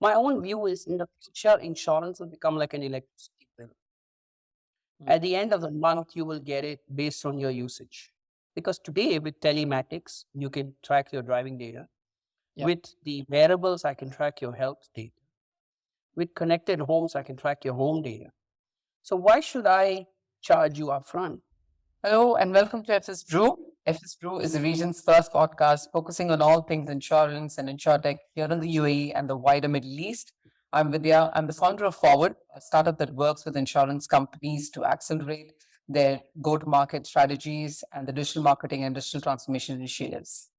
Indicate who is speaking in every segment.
Speaker 1: My own view is in the future, insurance will become like an electricity bill. At the end of the month, you will get it based on your usage. Because today, with telematics, you can track your driving data.
Speaker 2: Yep.
Speaker 1: With the wearables, I can track your health data. With connected homes, I can track your home data. So why should I charge you upfront?
Speaker 2: Hello and welcome to FS Brew. FS Brew is the region's first podcast focusing on all things insurance and insurtech here in the UAE and the wider Middle East. I'm Vidya. I'm the founder of Forward, a startup that works with insurance companies to accelerate their go-to-market strategies and the digital marketing and digital transformation initiatives.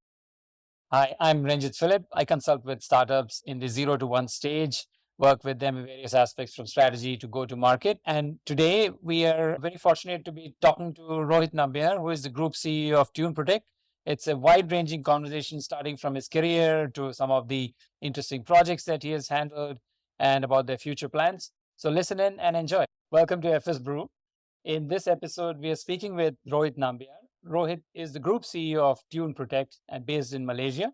Speaker 2: Hi, I'm Ranjit Philip. I consult with startups in the 0 to 1 stage, work with them in various aspects from strategy to go to market. And today we are very fortunate to be talking to Rohit Nambiar, who is the group CEO of Tune Protect. It's a wide ranging conversation starting from his career to some of the interesting projects that he has handled and about their future plans. So listen in and enjoy. Welcome to FS Brew. In this episode, we are speaking with Rohit Nambiar. Rohit is the group CEO of Tune Protect and based in Malaysia.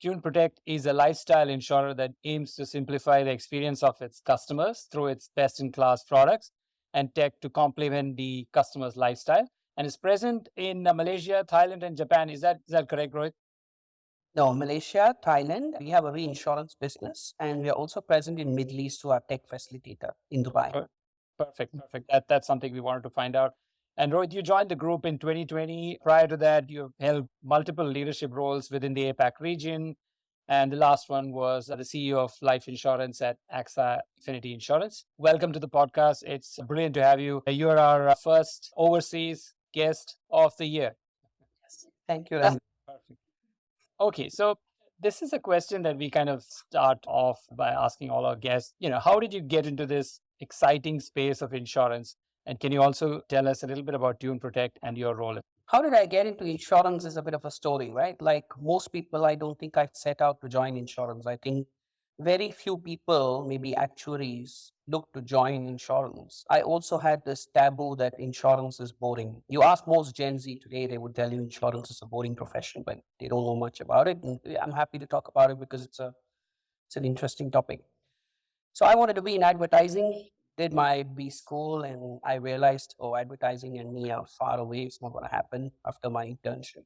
Speaker 2: Tune Protect is a lifestyle insurer that aims to simplify the experience of its customers through its best in class products and tech to complement the customer's lifestyle. And is present in Malaysia, Thailand, and Japan. Is that correct, Rohit?
Speaker 1: No, Malaysia, Thailand, we have a reinsurance business and we are also present in Middle East through our tech facilitator in Dubai.
Speaker 2: Perfect, perfect. That's something we wanted to find out. And Rohit, you joined the group in 2020. Prior to that, you held multiple leadership roles within the APAC region. And the last one was the CEO of life insurance at AXA Affinity Insurance. Welcome to the podcast. It's brilliant to have you. You're our first overseas guest of the year.
Speaker 1: Thank you,
Speaker 2: That's
Speaker 1: Ram.
Speaker 2: perfect. Okay, so this is a question that we kind of start off by asking all our guests. How did you get into this exciting space of insurance? And can you also tell us a little bit about Tune Protect and your role?
Speaker 1: How did I get into insurance is a bit of a story, right? Like most people, I don't think I set out to join insurance. I think very few people, maybe actuaries, look to join insurance. I also had this taboo that insurance is boring. You ask most Gen Z today, they would tell you insurance is a boring profession, but they don't know much about it. And I'm happy to talk about it because it's an interesting topic. So I wanted to be in advertising, did my B school, and I realized, oh, advertising and me are far away. It's not going to happen after my internship.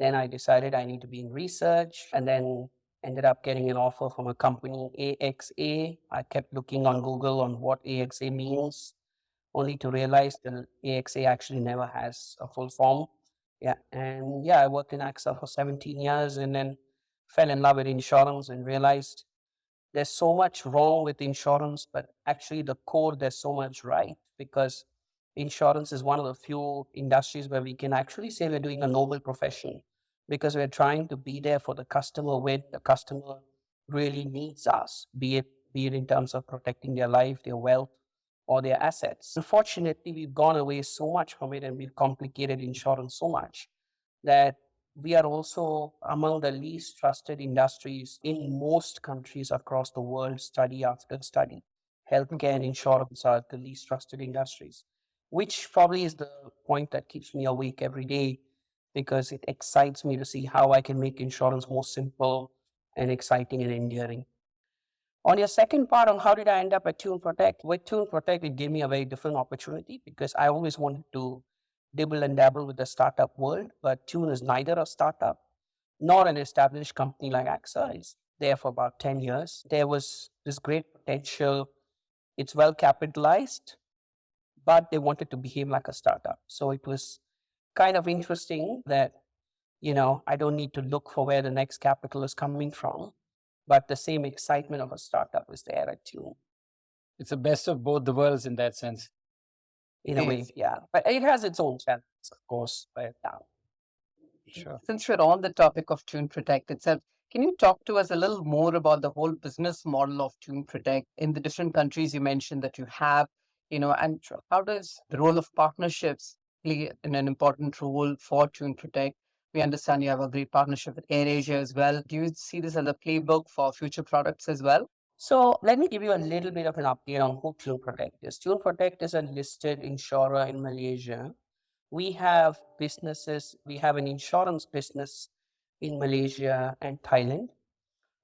Speaker 1: Then I decided I need to be in research and then ended up getting an offer from a company, AXA. I kept looking on Google on what AXA means, only to realize that AXA actually never has a full form. Yeah. And yeah, I worked in AXA for 17 years and then fell in love with insurance and realized there's so much wrong with insurance, but actually the core, there's so much right because insurance is one of the few industries where we can actually say we're doing a noble profession because we're trying to be there for the customer when the customer really needs us, be it in terms of protecting their life, their wealth, or their assets. Unfortunately, we've gone away so much from it and we've complicated insurance so much that we are also among the least trusted industries in most countries across the world, study after study. Healthcare and insurance are the least trusted industries, which probably is the point that keeps me awake every day because it excites me to see how I can make insurance more simple and exciting and endearing. On your second part on how did I end up at Tune Protect, with Tune Protect, it gave me a very different opportunity because I always wanted to dibble and dabble with the startup world, but Tune is neither a startup nor an established company like AXA. It's there for about 10 years. There was this great potential. It's well capitalized, but they wanted to behave like a startup. So it was kind of interesting that, I don't need to look for where the next capital is coming from, but the same excitement of a startup is there at Tune.
Speaker 2: It's the best of both the worlds in that sense.
Speaker 1: In a way, yeah. But it has its own challenges, of course. But
Speaker 2: Sure. Since we're on the topic of Tune Protect itself, can you talk to us a little more about the whole business model of Tune Protect in the different countries you mentioned that you have, and how does the role of partnerships play an important role for Tune Protect? We understand you have a great partnership with AirAsia as well. Do you see this as a playbook for future products as well?
Speaker 1: so let me give you a little bit of an update on who Tune Protect is. Tune Protect is a listed insurer in Malaysia. We have businesses, we have an insurance business in Malaysia and Thailand.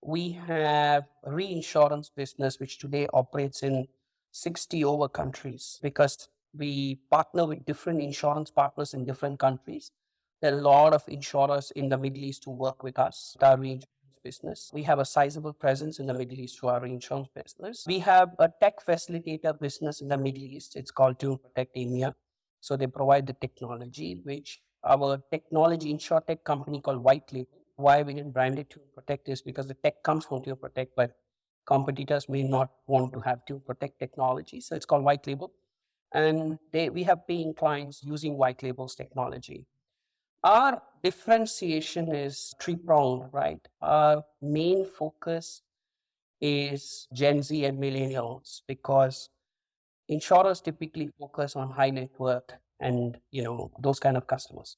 Speaker 1: We have a reinsurance business, which today operates in 60 over countries because we partner with different insurance partners in different countries. There are a lot of insurers in the Middle East who work with us, our reinsurance business. We have a sizable presence in the Middle East through our reinsurance business. We have a tech facilitator business in the Middle East. It's called Tune Protect EMEA. So they provide the technology, which our technology insurtech company called White Label. Why we didn't brand it Tune Protect is because the tech comes from Tune Protect, but competitors may not want to have Tune Protect technology. So it's called White Label. And we have paying clients using White Label's technology. Our differentiation is three-pronged, right? Our main focus is Gen Z and millennials because insurers typically focus on high net worth and those kind of customers.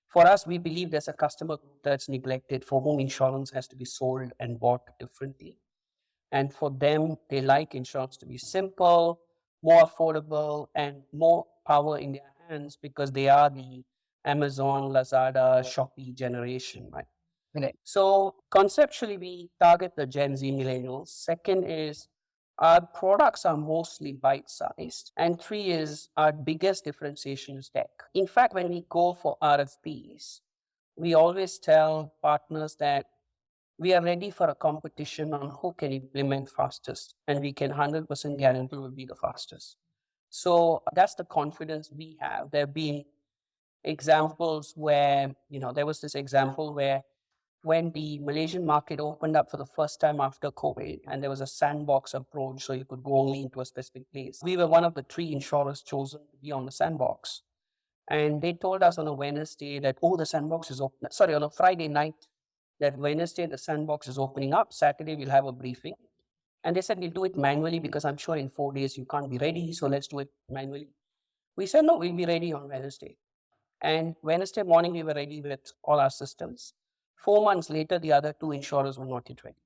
Speaker 1: For us, we believe there's a customer group that's neglected for whom insurance has to be sold and bought differently. And for them, they like insurance to be simple, more affordable, and more power in their hands because they are the Amazon, Lazada, Shopee generation, right?
Speaker 2: Right.
Speaker 1: So conceptually, we target the Gen Z millennials. Second is our products are mostly bite sized. And three is our biggest differentiation is tech. In fact, when we go for RFPs, we always tell partners that we are ready for a competition on who can implement fastest, and we can 100% guarantee will be the fastest. So that's the confidence we have. There have been examples where, there was this example where when the Malaysian market opened up for the first time after COVID, and there was a sandbox approach, so you could go only into a specific place. We were one of the three insurers chosen to be on the sandbox. And they told us on a Wednesday that, oh, the sandbox is open. Sorry, on a Friday night, that Wednesday the sandbox is opening up. Saturday, we'll have a briefing. And they said, we'll do it manually because I'm sure in 4 days you can't be ready. So let's do it manually. We said, no, we'll be ready on Wednesday. And Wednesday morning, we were ready with all our systems. 4 months later, the other two insurers were not yet ready.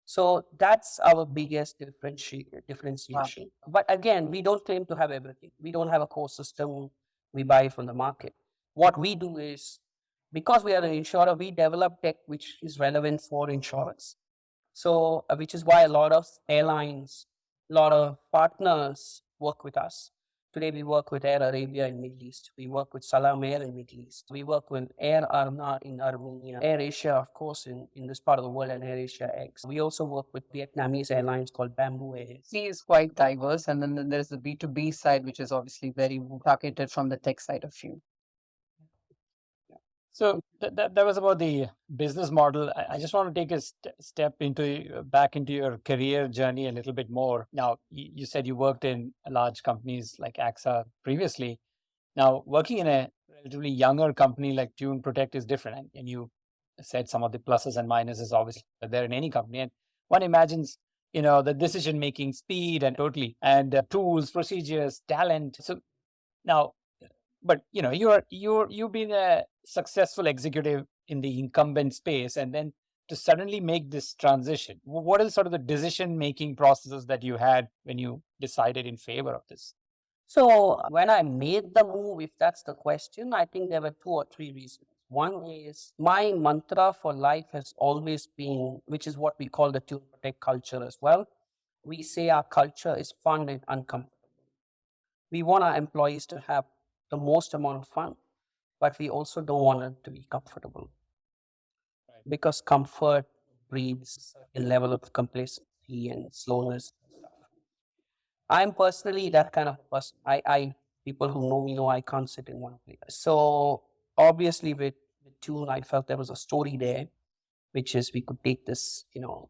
Speaker 1: So that's our biggest differentiation. Wow. But again, we don't claim to have everything. We don't have a core system we buy from the market. What we do is, because we are an insurer, we develop tech which is relevant for insurance. So, which is why a lot of airlines, a lot of partners work with us. Today, we work with Air Arabia in Middle East. We work with Salam Air in Middle East. We work with Air Arna in Armenia. Air Asia, of course, in this part of the world, and Air Asia X. We also work with Vietnamese airlines called Bamboo Air.
Speaker 2: C is quite diverse, and then there's the B2B side, which is obviously very targeted from the tech side of you.
Speaker 3: So that was about the business model. I just want to take a step back into your career journey a little bit more. Now, you said you worked in large companies like AXA previously. Now, working in a relatively younger company like Tune Protect is different. And you said some of the pluses and minuses obviously are there in any company. And one imagines, the decision-making speed and tools, procedures, talent. So now, but you've been a successful executive in the incumbent space, and then to suddenly make this transition, what is sort of the decision making processes that you had when you decided in favor of this?
Speaker 1: So when I made the move, if that's the question, I think there were two or three reasons. One is my mantra for life has always been, which is what we call the Tune Protect culture as well. We say our culture is fun and uncomfortable. We want our employees to have the most amount of fun, but we also don't want them to be comfortable. Right. Because comfort breeds a level of complacency and slowness. I'm personally that kind of person. People who know me know I can't sit in one place. So obviously with Tune, I felt there was a story there, which is we could take this,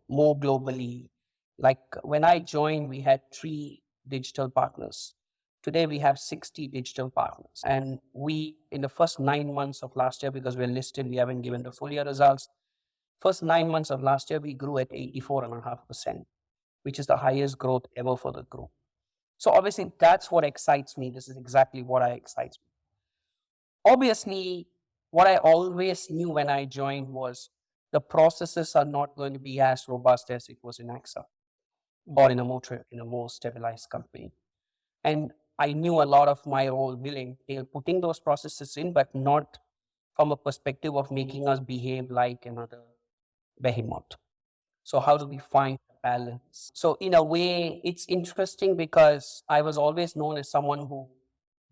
Speaker 1: more globally. Like when I joined, we had 3 digital partners. Today we have 60 digital partners. And we, in the first 9 months of last year, because we're listed, we haven't given the full year results. First 9 months of last year, we grew at 84.5%, which is the highest growth ever for the group. So obviously that's what excites me. This is exactly what excites me. Obviously, what I always knew when I joined was the processes are not going to be as robust as it was in AXA or in a more stabilized company. And I knew a lot of my role will entail putting those processes in, but not from a perspective of making us behave like another behemoth. So how do we find a balance? So in a way, it's interesting because I was always known as someone who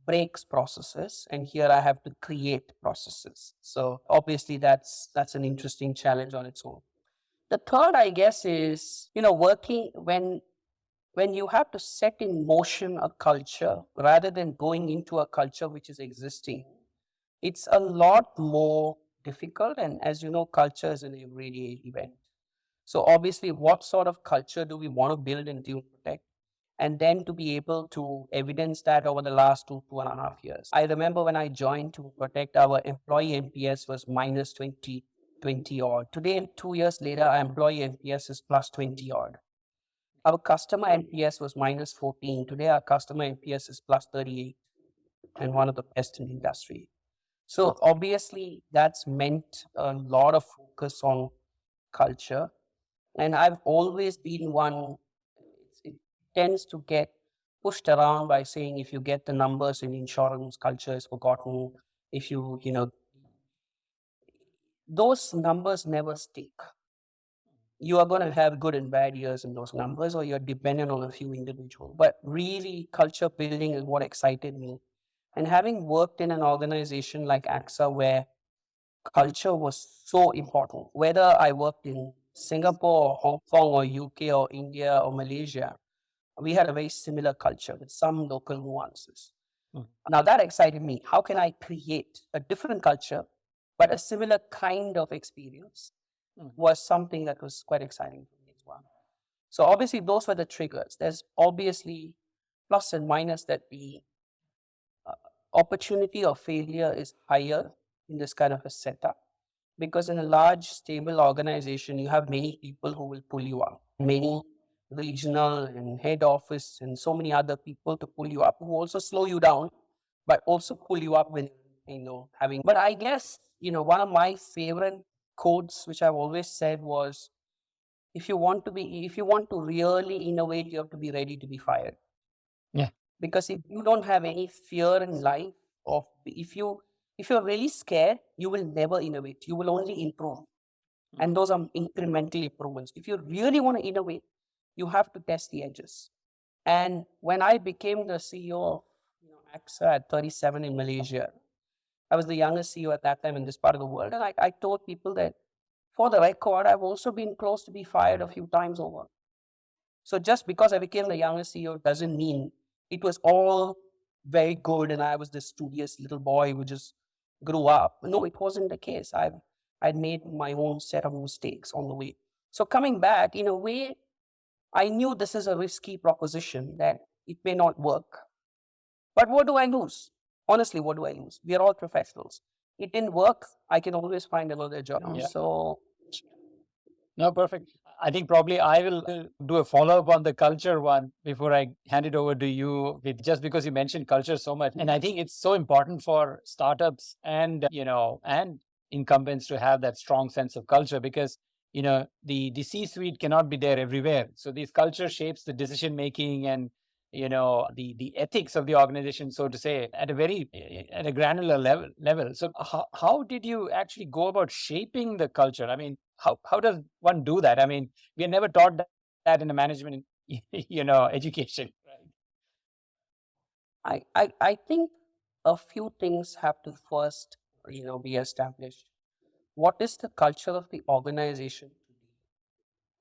Speaker 1: breaks processes, and here I have to create processes. So obviously that's an interesting challenge on its own. The third, I guess, is working when you have to set in motion a culture rather than going into a culture which is existing. It's a lot more difficult, and as you know, culture is an everyday event. So obviously, what sort of culture do we want to build in Tune Protect? And then to be able to evidence that over the last 2.5 years. I remember when I joined Tune Protect, our employee NPS was minus 20 odd. Today, 2 years later, our employee NPS is plus 20 odd. Our customer NPS was minus 14. Today, our customer NPS is plus 38 and one of the best in the industry. So obviously, that's meant a lot of focus on culture. And I've always been one, it tends to get pushed around by saying if you get the numbers in insurance, culture is forgotten. If those numbers never stick. You are going to have good and bad years in those numbers, or you're dependent on a few individuals. But really, culture building is what excited me. And having worked in an organization like AXA, where culture was so important, whether I worked in Singapore or Hong Kong or UK or India or Malaysia, we had a very similar culture with some local nuances. Now that excited me. How can I create a different culture, but a similar kind of experience? Was something that was quite exciting for me as well. So obviously those were the triggers. There's obviously plus and minus that the opportunity of failure is higher in this kind of a setup, because in a large stable organization you have many people who will pull you up, many regional and head office and so many other people to pull you up, who also slow you down but also pull you up when having. But I guess one of my favorite quotes which I've always said was, if you want to really innovate, you have to be ready to be fired.
Speaker 3: Yeah.
Speaker 1: Because if you don't have any fear in life, of if you're really scared, you will never innovate. You will only improve. And those are incremental improvements. If you really want to innovate, you have to test the edges. And when I became the CEO of AXA at 37 in Malaysia, I was the youngest CEO at that time in this part of the world. And I told people that, for the record, I've also been close to be fired a few times over. So just because I became the youngest CEO doesn't mean it was all very good and I was this studious little boy who just grew up. No, it wasn't the case. I'd made my own set of mistakes on the way. So coming back, in a way, I knew this is a risky proposition, that it may not work. But what do I lose? Honestly, what do I lose? We are all professionals. It didn't work. I can always find another job.
Speaker 3: Yeah.
Speaker 1: So
Speaker 3: No, perfect. I think probably I will do a follow up on the culture one before I hand it over to you, with just because you mentioned culture so much. And I think it's so important for startups and, and incumbents to have that strong sense of culture, because, the C-suite cannot be there everywhere. So this culture shapes the decision making and, the ethics of the organization, so to say, at a granular level. So how did you actually go about shaping the culture? I mean, how does one do that? I mean, we are never taught that in the management, education.
Speaker 1: I think a few things have to first, be established. What is the culture of the organization?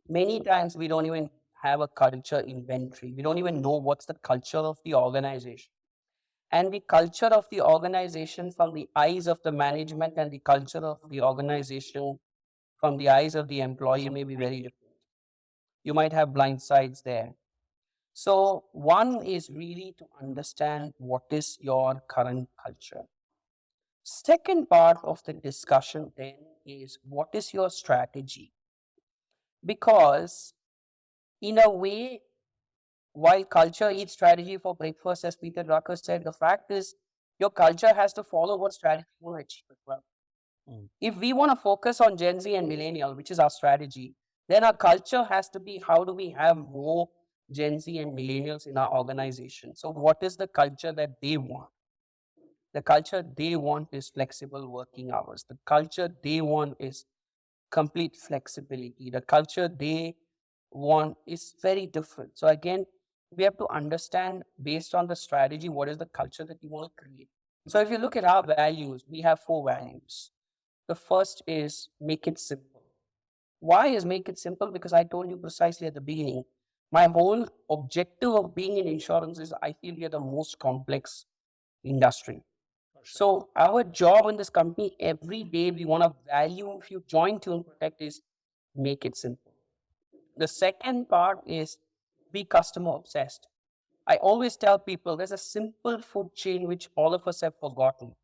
Speaker 1: Many times we don't even have a culture inventory. We don't even know what's the culture of the organization. And the culture of the organization from the eyes of the management and the culture of the organization from the eyes of the employee may be very different. You might have blind sides there. So one is really to understand what is your current culture. Second part of the discussion then is, what is your strategy? Because in a way, while culture eats strategy for breakfast, as Peter Drucker said, the fact is your culture has to follow what strategy you want to achieve as well. If we want to focus on Gen Z and millennial, which is our strategy, then our culture has to be, how do we have more Gen Z and millennials in our organization? So what is the culture that they want? The culture they want is flexible working hours. The culture they want is complete flexibility. The culture they want is very different. So again, we have to understand based on the strategy, what is the culture that you want to create. So if you look at our values, we have 4 values. The first is make it simple. Why is make it simple? Because I told you precisely at the beginning, my whole objective of being in insurance is I feel we are the most complex industry. So our job in this company every day we want to value. If you join Tune Protect, is make it simple. The second part is be customer obsessed. I always tell people there's a simple food chain which all of us have forgotten.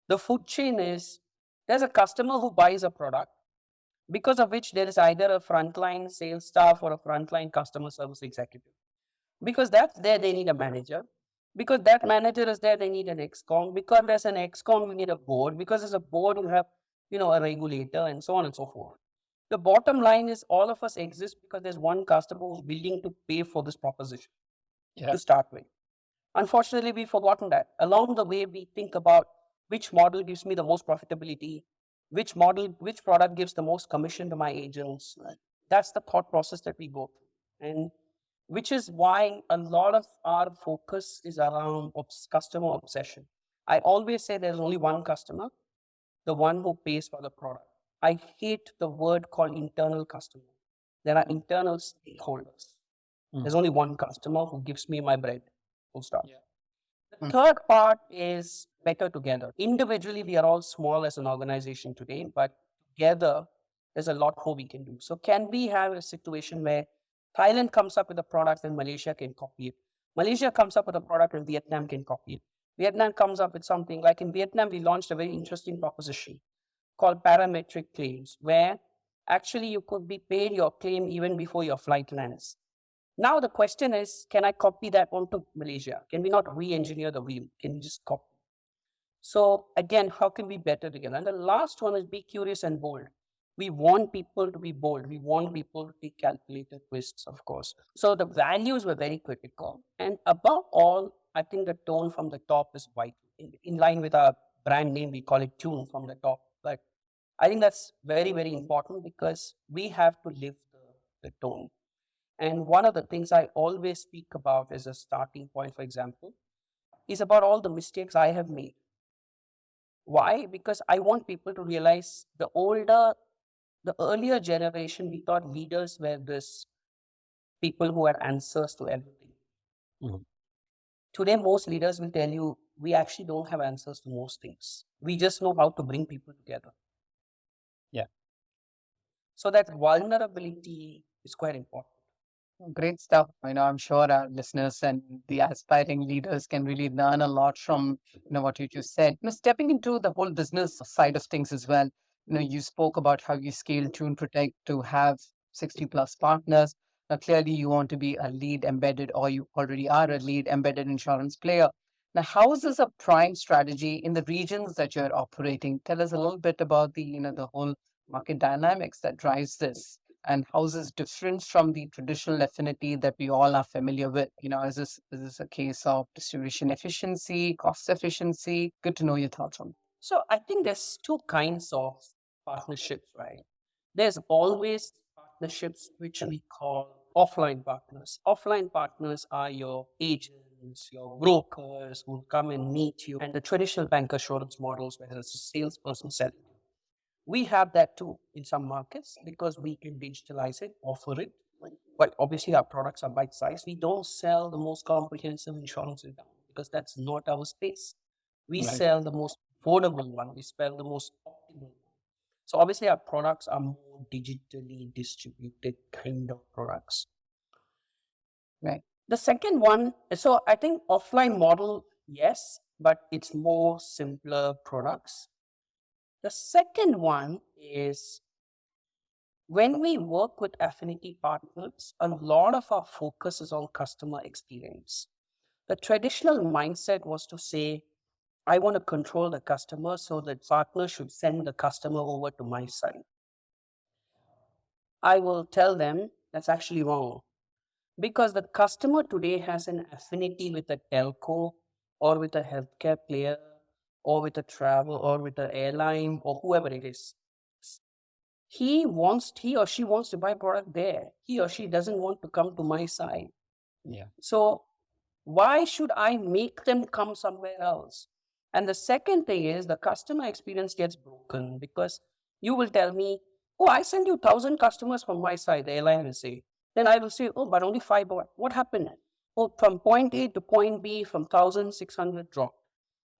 Speaker 1: The food chain is there's a customer who buys a product because of which there is either a frontline sales staff or a frontline customer service executive. Because that's there, they need a manager. Because that manager is there, they need an excom. Because there's an excom, we need a board. Because there's a board, you have, a regulator and so on and so forth. The bottom line is all of us exist because there's one customer who's willing to pay for this proposition to start with. Unfortunately, we've forgotten that. Along the way, we think about which model gives me the most profitability, which product gives the most commission to my agents. That's the thought process that we go through. And which is why a lot of our focus is around customer obsession. I always say there's only one customer, the one who pays for the product. I hate the word called internal customer. There are internal stakeholders. There's only one customer who gives me my bread. Full stop. The third part is better together. Individually, we are all small as an organization today, but together, there's a lot more we can do. So, can we have a situation where Thailand comes up with a product and Malaysia can copy it? Malaysia comes up with a product and Vietnam can copy it. Vietnam comes up with something like in Vietnam, we launched a very interesting proposition called parametric claims, where actually you could be paid your claim even before your flight lands. Now the question is, can I copy that onto Malaysia? Can we not re-engineer the wheel? Can we just copy? So again, how can we better together? And the last one is be curious and bold. We want people to be bold. We want people to take calculated risks, of course. So the values were very critical. And above all, I think the tone from the top is vital. In line with our brand name, we call it tune from the top. But I think that's very, very important because we have to live the tone. And one of the things I always speak about as a starting point, for example, is about all the mistakes I have made. Why? Because I want people to realize the earlier generation, we thought leaders were this people who had answers to everything. Today, most leaders will tell you, we actually don't have answers to most things. We just know how to bring people together.
Speaker 3: Yeah.
Speaker 1: So that vulnerability is quite important.
Speaker 2: Great stuff. I'm sure our listeners and the aspiring leaders can really learn a lot from what you just said. Stepping into the whole business side of things as well. You spoke about how you scaled Tune Protect to have 60 plus partners. Now, clearly, you want to be a lead embedded, or you already are a lead embedded insurance player. Now, how is this a prime strategy in the regions that you're operating? Tell us a little bit about the whole market dynamics that drives this. And how is this different from the traditional affinity that we all are familiar with? Is this a case of distribution efficiency, cost efficiency? Good to know your thoughts on.
Speaker 1: So I think there's two kinds of partnerships, right? There's always partnerships which we call offline partners. Offline partners are your agents, your brokers who come and meet you, and the traditional bank assurance models where there's a salesperson selling. We have that too in some markets because we can digitalize it, offer it. But obviously, our products are bite sized. We don't sell the most comprehensive insurance in town because that's not our space. We
Speaker 3: Right.
Speaker 1: sell the most affordable one, we sell the most optimal one. So, obviously, our products are more digitally distributed kind of products.
Speaker 2: Right.
Speaker 1: The second one, so I think offline model, yes, but it's more simpler products. The second one is when we work with affinity partners, a lot of our focus is on customer experience. The traditional mindset was to say, I want to control the customer, so the partner should send the customer over to my side. I will tell them that's actually wrong because the customer today has an affinity with a telco or with a healthcare player or with a travel or with an airline or whoever it is. he or she wants to buy product there. He or she doesn't want to come to my side.
Speaker 3: Yeah.
Speaker 1: So why should I make them come somewhere else? And the second thing is the customer experience gets broken because you will tell me, oh, I send you 1,000 customers from my side, the airline will say. Then I will say, oh, but only five. What happened? Oh, from point A to point B, from 1,000, 600 dropped.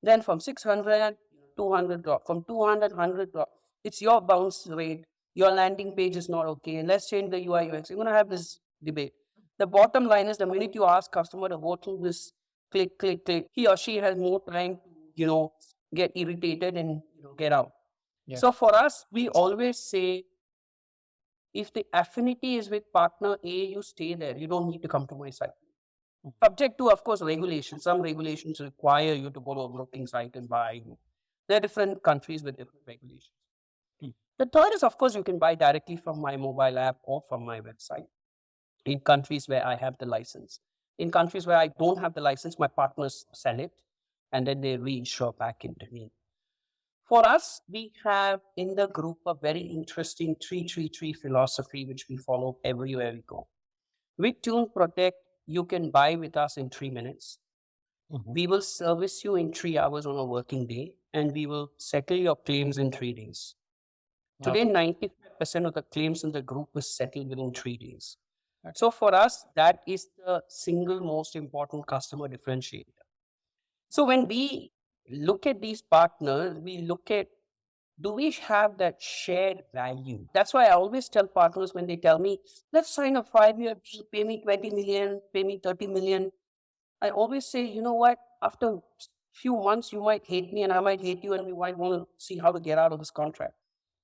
Speaker 1: Then from 600, 200 drop. From 200, 100 drop. It's your bounce rate. Your landing page is not okay. Let's change the UI UX. You're going to have this debate. The bottom line is the minute you ask customer to go through this click, click, click, he or she has more time to, get irritated and get out.
Speaker 3: Yeah.
Speaker 1: So for us, we always say, if the affinity is with partner A, you stay there. You don't need to come to my site. Subject to, of course, regulations. Some regulations require you to go to a broking site and buy. There are different countries with different regulations. The third is, of course, you can buy directly from my mobile app or from my website in countries where I have the license. In countries where I don't have the license, my partners sell it and then they reinsure back into me. For us, we have in the group a very interesting 3-3-3 philosophy, which we follow everywhere we go. With Tune Protect, you can buy with us in 3 minutes. We will service you in 3 hours on a working day, and we will settle your claims in 3 days. Today, 95% of the claims in the group is settled within 3 days. So for us, that is the single most important customer differentiator. So when we look at these partners, we look at, do we have that shared value? That's why I always tell partners when they tell me, let's sign a 5-year, pay me 20 million, pay me 30 million. I always say, you know what, after a few months, you might hate me and I might hate you and we might want to see how to get out of this contract.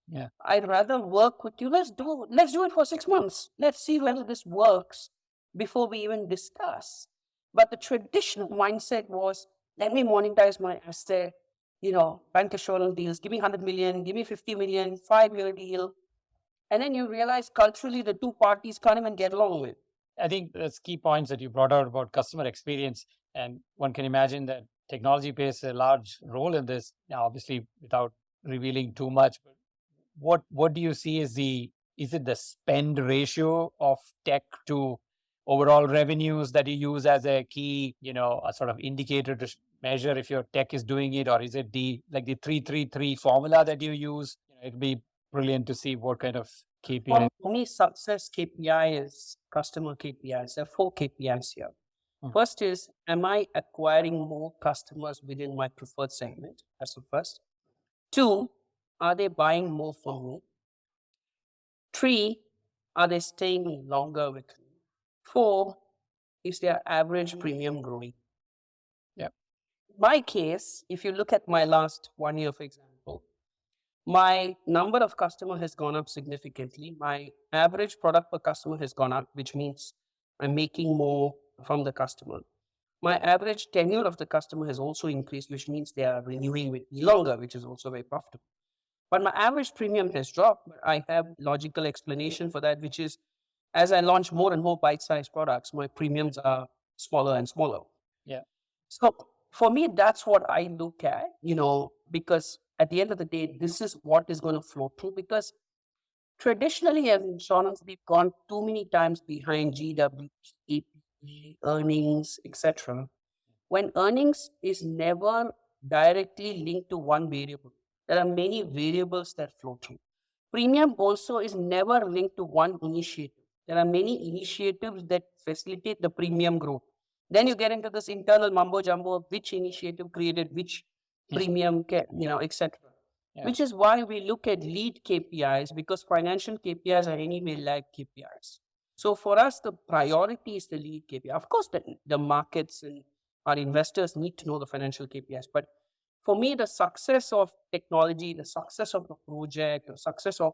Speaker 3: Yeah.
Speaker 1: I'd rather work with you. Let's do it for 6 months. Let's see whether this works before we even discuss. But the traditional mindset was, let me monetize my asset, bank assurance deals, give me 100 million, give me 50 million, 5-year deal. And then you realize culturally the two parties can't even get along with.
Speaker 3: I think that's key points that you brought out about customer experience. And one can imagine that technology plays a large role in this. Now, obviously, without revealing too much, but what do you see is is it the spend ratio of tech to overall revenues that you use as a key, a sort of indicator to measure if your tech is doing it, or is it the 3-3-3 formula that you use? It'd be brilliant to see what kind of KPI.
Speaker 1: For me, success KPI is customer KPIs. There are 4 KPIs here. First is, am I acquiring more customers within my preferred segment? That's the first. 2, are they buying more from me? 3, are they staying longer with me? 4, is their average premium growing?
Speaker 3: Yeah.
Speaker 1: My case, if you look at my last 1 year, for example, my number of customers has gone up significantly. My average product per customer has gone up, which means I'm making more from the customer. My average tenure of the customer has also increased, which means they are renewing with me longer, which is also very profitable. But my average premium has dropped. But I have logical explanation for that, which is as I launch more and more bite-sized products, my premiums are smaller and smaller.
Speaker 3: Yeah.
Speaker 1: So for me, that's what I look at, because at the end of the day, this is what is going to flow through. Because traditionally, as insurance, we've gone too many times behind GW, APE, earnings, etc. When earnings is never directly linked to one variable, there are many variables that flow through. Premium also is never linked to one initiative. There are many initiatives that facilitate the premium growth. Then you get into this internal mumbo jumbo of which initiative created which premium, etc.
Speaker 3: Yeah.
Speaker 1: Which is why we look at lead KPIs, because financial KPIs are anyway lag KPIs. So for us, the priority is the lead KPI. Of course, the markets and our investors need to know the financial KPIs. But for me, the success of technology, the success of the project, the success of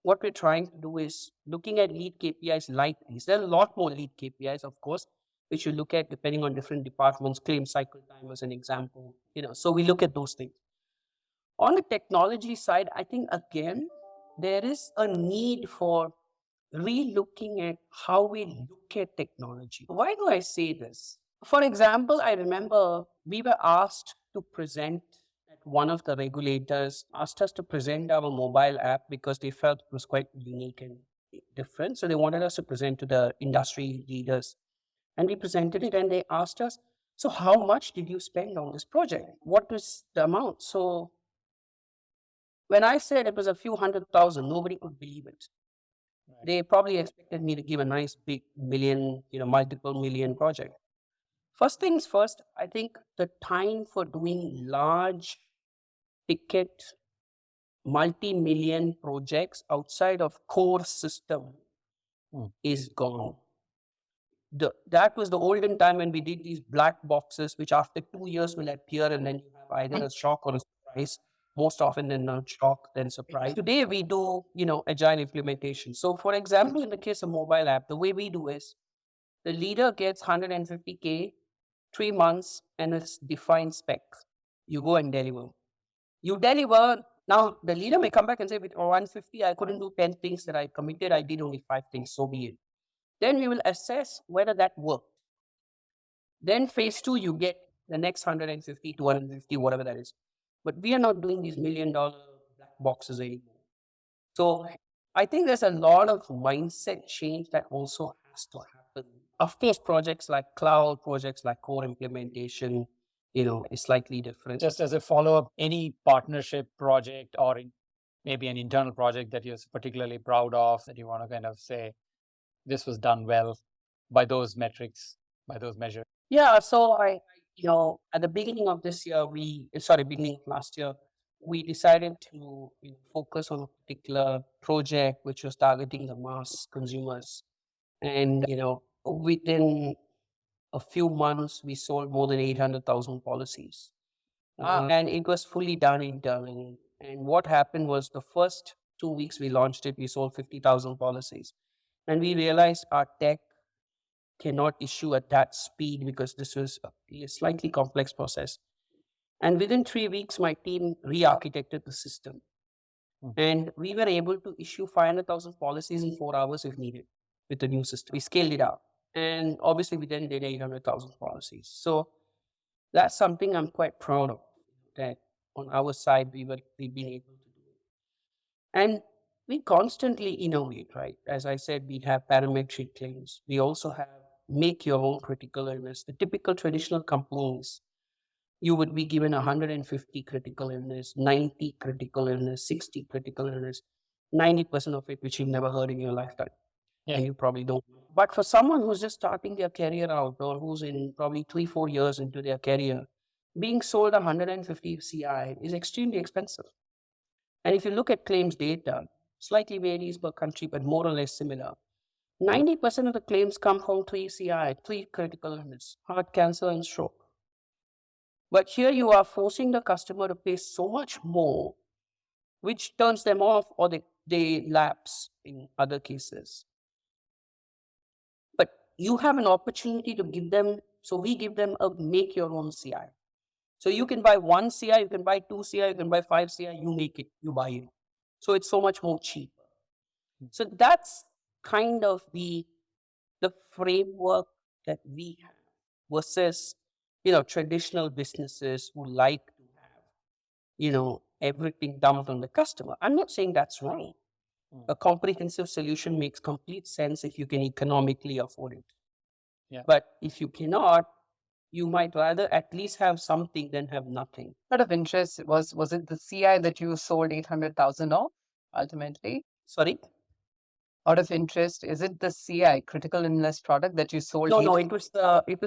Speaker 1: what we're trying to do is looking at lead KPIs like these. There are a lot more lead KPIs, of course, which you look at depending on different departments. Claim cycle time as an example. So we look at those things. On the technology side, I think, again, there is a need for re-looking at how we look at technology. Why do I say this? For example, I remember we were asked to present at one of the regulators asked us to present our mobile app because they felt it was quite unique and different. So they wanted us to present to the industry leaders. And we presented it and they asked us, so how much did you spend on this project? What was the amount? So when I said it was a few 100,000, nobody could believe it. They probably expected me to give a nice big million, multiple million project. First things first, I think the time for doing large ticket, multi-million projects outside of core system is gone. That was the olden time when we did these black boxes, which after 2 years will appear and then you have either a shock or a surprise. Most often than not, shock, then surprise. Today we do, agile implementation. So for example, in the case of mobile app, the way we do is the leader gets 150K, 3 months, and it's defined spec. You go and deliver. You deliver. Now the leader may come back and say, with 150, I couldn't do 10 things that I committed. I did only 5 things. So be it. Then we will assess whether that worked. Then phase 2, you get the next 150, 250, whatever that is. But we are not doing these $1 million black boxes anymore. So I think there's a lot of mindset change that also has to happen. Of course, projects like cloud, projects like core implementation, is slightly different.
Speaker 3: Just as a follow-up, any partnership project or maybe an internal project that you're particularly proud of, that you want to kind of say, this was done well by those metrics, by those measures?
Speaker 1: Yeah, so at the beginning of this year, beginning of last year, we decided to focus on a particular project which was targeting the mass consumers. And, within a few months, we sold more than 800,000 policies. And it was fully done internally. And what happened was the first 2 weeks we launched it, we sold 50,000 policies. And we realized our tech cannot issue at that speed because this was a slightly complex process. And within 3 weeks, my team re-architected the system. And we were able to issue 500,000 policies in 4 hours if needed with the new system. We scaled it up. And obviously, we then did 800,000 policies. So that's something I'm quite proud of, that on our side, we've been able to do it. And we constantly innovate, right? As I said, we have parametric claims. We also have make your own critical illness. The typical traditional companies, you would be given 150 critical illness, 90 critical illness, 60 critical illness, 90% of it which you've never heard in your lifetime.
Speaker 3: Yeah.
Speaker 1: And you probably don't. But for someone who's just starting their career out or who's in probably 3-4 years into their career, being sold 150 CI is extremely expensive. And if you look at claims data, slightly varies per country, but more or less similar. 90% of the claims come from 3 CI, 3 critical illness, heart, cancer, and stroke. But here you are forcing the customer to pay so much more, which turns them off or they lapse in other cases. But you have an opportunity to give them, so we give them a make your own CI. So you can buy 1 CI, you can buy 2 CI, you can buy 5 CI, you make it, you buy it. So it's so much more cheaper. So that's kind of the framework that we have versus, traditional businesses who like to have, everything dumped on the customer. I'm not saying that's wrong. A comprehensive solution makes complete sense if you can economically afford it.
Speaker 3: Yeah.
Speaker 1: But if you cannot, you might rather at least have something than have nothing.
Speaker 2: Out of interest, was it the CI that you sold 800,000 of ultimately?
Speaker 1: Sorry?
Speaker 2: Out of interest, is it the CI, critical illness product, that you sold?
Speaker 1: No, it was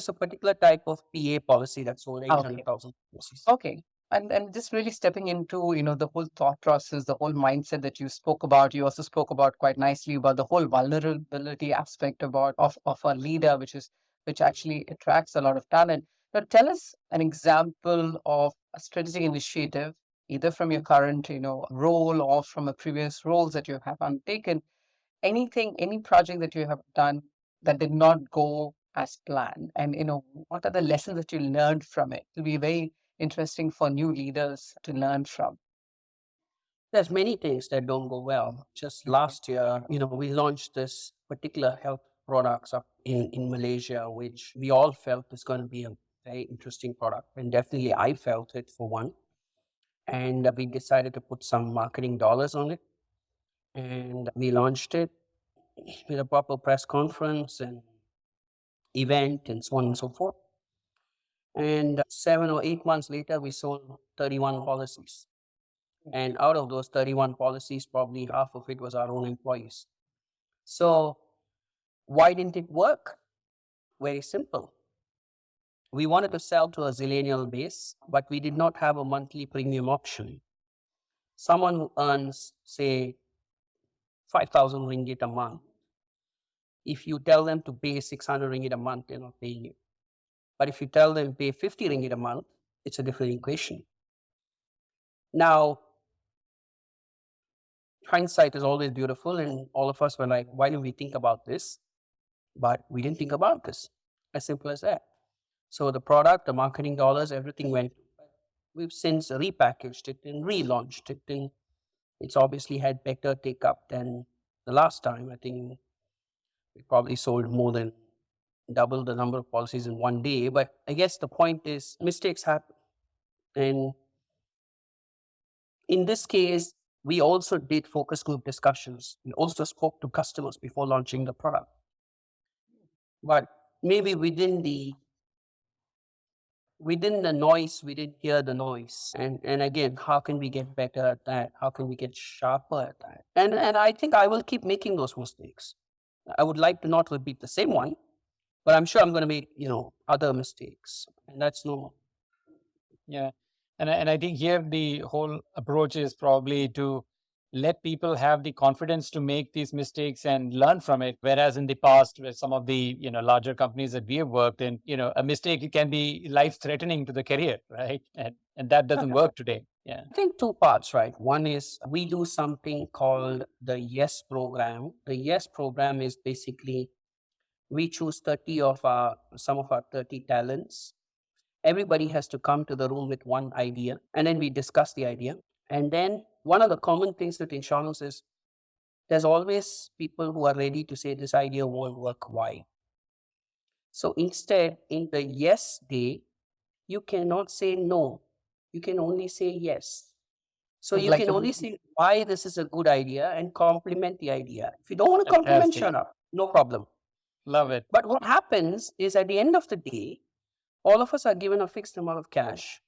Speaker 1: a particular type of PA policy that sold 800,000 policies.
Speaker 2: Okay. And just really stepping into, the whole thought process, the whole mindset that you spoke about. You also spoke about quite nicely about the whole vulnerability aspect of a leader, which actually attracts a lot of talent. Now, tell us an example of a strategic initiative, either from your current, role or from a previous roles that you have undertaken. Anything, any project that you have done that did not go as planned, and what are the lessons that you learned from it? It'll be very interesting for new leaders to learn from.
Speaker 1: There's many things that don't go well. Just last year, we launched this particular health products up in Malaysia, which we all felt is going to be a very interesting product. And definitely I felt it for one. And we decided to put some marketing dollars on it. And we launched it with a proper press conference and event and so on and so forth. And 7 or 8 months later, we sold 31 policies. And out of those 31 policies, probably half of it was our own employees. So why didn't it work? Very simple. We wanted to sell to a zillennial base, but we did not have a monthly premium option. Someone who earns, say, 5,000 ringgit a month, if you tell them to pay 600 ringgit a month, they're not paying you. But if you tell them pay 50 ringgit a month, it's a different equation. Now, hindsight is always beautiful, and all of us were like, why didn't we think about this? But we didn't think about this. As simple as that. So the product, the marketing dollars, everything went. We've since repackaged it and relaunched it, and it's obviously had better take up than the last time. I think we probably sold more than double the number of policies in one day. But I guess the point is mistakes happen. And in this case, we also did focus group discussions. We also spoke to customers before launching the product. But maybe within the noise, we didn't hear the noise. And again, how can we get better at that? How can we get sharper at that? And I think I will keep making those mistakes. I would like to not repeat the same one, but I'm sure I'm going to make, other mistakes. And that's normal.
Speaker 3: Yeah. And I think here the whole approach is probably to let people have the confidence to make these mistakes and learn from it. Whereas in the past, with some of the larger companies that we have worked in, a mistake can be life threatening to the career, right? And that doesn't work today. Yeah.
Speaker 1: I think two parts, right? One is we do something called the Yes program. The Yes program is basically we choose 30 of some of our 30 talents. Everybody has to come to the room with one idea, and then we discuss the idea. And then one of the common things with insurance is there's always people who are ready to say this idea won't work. Why? So instead, in the yes day, you cannot say no. You can only say yes. So
Speaker 2: Would
Speaker 1: you
Speaker 2: like
Speaker 1: can
Speaker 2: to-
Speaker 1: only say why this is a good idea and compliment the idea. If you don't want to compliment,
Speaker 3: Fantastic.
Speaker 1: shut up. No problem.
Speaker 3: Love it.
Speaker 1: But what happens is at the end of the day, all of us are given a fixed amount of cash.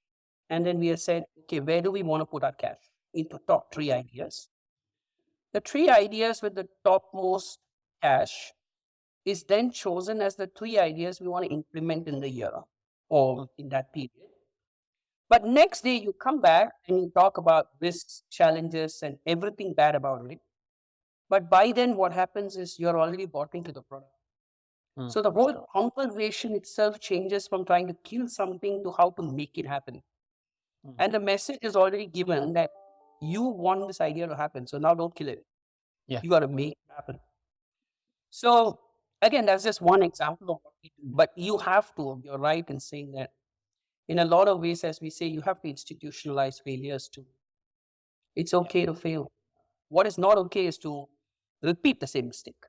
Speaker 1: And then we are said, okay, where do we want to put our cash? Into top three ideas. The three ideas with the topmost cash is then chosen as the three ideas we want to implement in the year or in that period. But next day you come back and you talk about risks, challenges, and everything bad about it. But by then, what happens is you're already bought into the product. So the whole conversation itself changes from trying to kill something to how to make it happen. And the message is already given that you want this idea to happen. So now don't kill it.
Speaker 3: Yeah.
Speaker 1: You got to make it happen. So again, that's just one example of what we do. But you have to, you're right in saying that in a lot of ways, as we say, you have to institutionalize failures too. It's okay to fail. What is not okay is to repeat the same mistake.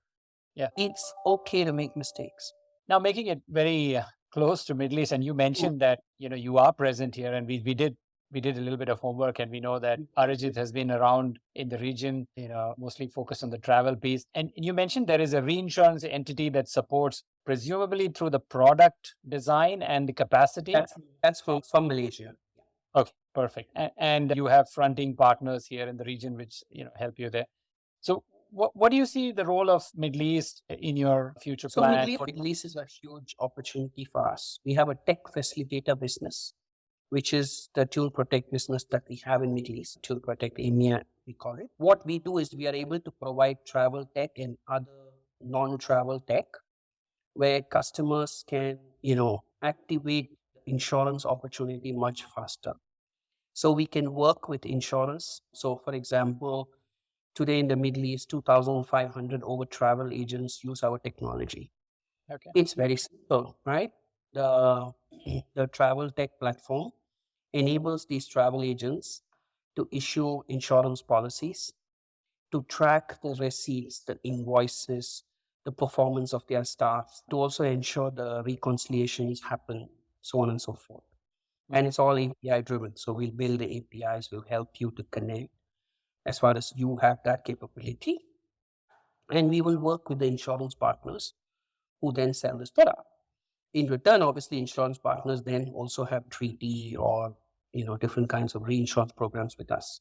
Speaker 3: Yeah.
Speaker 1: It's okay to make mistakes.
Speaker 3: Now, making it very close to Middle East, and you mentioned that you are present here, and we did a little bit of homework, and we know that Arijit has been around in the region, mostly focused on the travel piece. And you mentioned there is a reinsurance entity that supports, presumably through the product design and the capacity.
Speaker 1: That's from Malaysia.
Speaker 3: Okay, perfect. And you have fronting partners here in the region which help you there. So what do you see the role of Middle East in your future
Speaker 1: So
Speaker 3: plan?
Speaker 1: Middle East is a huge opportunity for us. We have a tech facilitator business, which is the Tool Protect business that we have in Middle East. Tool Protect EMEA, we call it. What we do is we are able to provide travel tech and other non-travel tech where customers can, activate the insurance opportunity much faster. So we can work with insurance. So for example, today in the Middle East, 2,500 over travel agents use our technology.
Speaker 3: Okay.
Speaker 1: It's very simple, right? The travel tech platform enables these travel agents to issue insurance policies, to track the receipts, the invoices, the performance of their staff, to also ensure the reconciliations happen, so on and so forth. and it's all API driven. So we'll build the APIs, we'll help you to connect as far as you have that capability. And we will work with the insurance partners who then sell this product. In return, obviously, insurance partners then also have treaty or different kinds of reinsurance programs with us.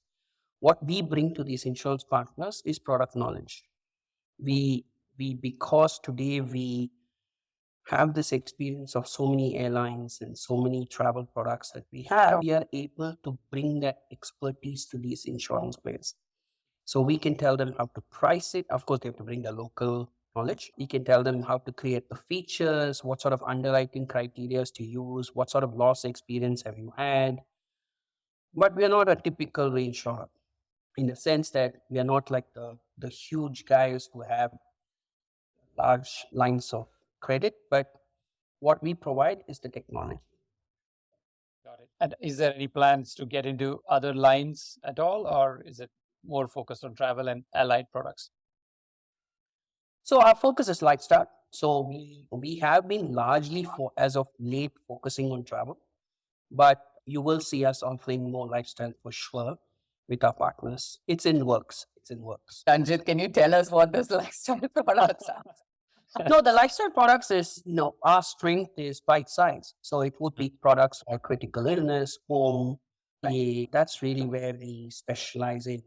Speaker 1: What we bring to these insurance partners is product knowledge. We because today we have this experience of so many airlines and so many travel products that we have, we are able to bring that expertise to these insurance players. So we can tell them how to price it. Of course, they have to bring the local knowledge. We can tell them how to create the features, what sort of underwriting criteria to use, what sort of loss experience have you had. But we are not a typical reinsurer in the sense that we are not like the huge guys who have large lines of credit, but what we provide is the technology.
Speaker 3: Got it. And is there any plans to get into other lines at all, or is it more focused on travel and allied products?
Speaker 1: So our focus is lifestyle. So we have been largely for as of late focusing on travel, but you will see us offering more lifestyle for sure with our partners. It's in works. It's in works.
Speaker 2: Ranjit, can you tell us what those lifestyle products are?
Speaker 1: No, the lifestyle products is, our strength is bite size. So it would be products like critical illness, home. That's really where we specialize in.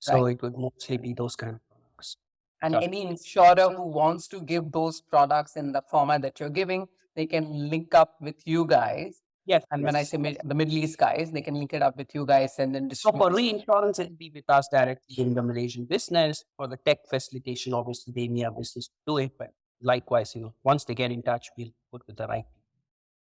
Speaker 1: So it would mostly be those kind of products.
Speaker 2: And
Speaker 3: Got it.
Speaker 2: any insurer who wants to give those products in the format that you're giving, they can link up with you guys.
Speaker 1: Yes.
Speaker 2: And when I say the Middle East guys, they can link it up with you guys and then
Speaker 1: So
Speaker 2: distribute.
Speaker 1: for reinsurance, it'll be with us directly in the Malaysian business. For the tech facilitation, obviously they may have business to do it, but likewise, once they get in touch, we'll put with the right.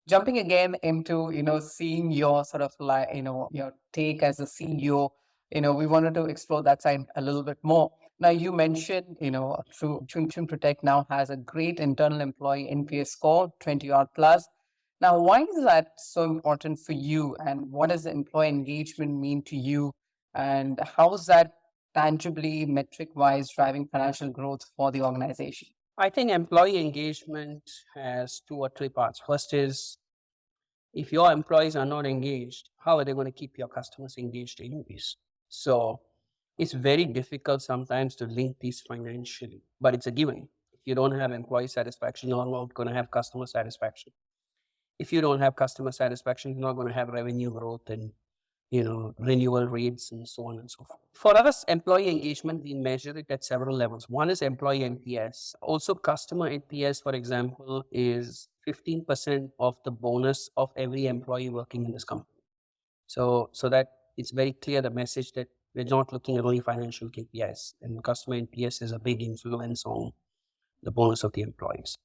Speaker 2: Jumping again into, seeing your sort of like, your take as a CEO, we wanted to explore that side a little bit more. Now, you mentioned, through Chun Chun Protect now has a great internal employee NPS score, 20 odd plus. Now, why is that so important for you? And what does the employee engagement mean to you? And how is that tangibly, metric wise, driving financial growth for the organization?
Speaker 1: I think employee engagement has 2 or 3 parts. First is, if your employees are not engaged, how are they going to keep your customers engaged anyways? So it's very difficult sometimes to link these financially, but it's a given. If you don't have employee satisfaction, you're not going to have customer satisfaction. If you don't have customer satisfaction, you're not going to have revenue growth and renewal rates and so on and so forth. For us, employee engagement, we measure it at several levels. One is employee NPS. Also, customer NPS, for example, is 15% of the bonus of every employee working in this company. So that it's very clear the message that we're not looking at only financial KPIs, and customer NPS is a big influence on the bonus of the employees.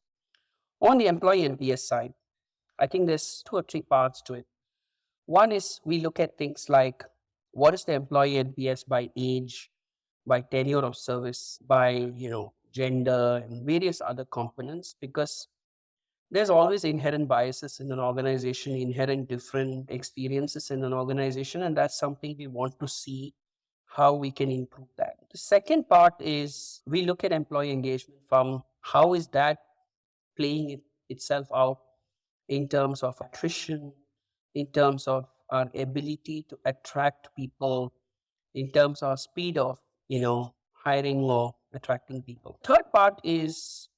Speaker 1: On the employee NPS side, I think there's 2 or 3 parts to it. One is we look at things like what is the employee NPS by age, by tenure of service, by gender and various other components, because there's always inherent biases in an organization, inherent different experiences in an organization, and that's something we want to see how we can improve that. The second part is we look at employee engagement from how is that playing itself out in terms of attrition, in terms of our ability to attract people, in terms of speed of, hiring or attracting people. Third part is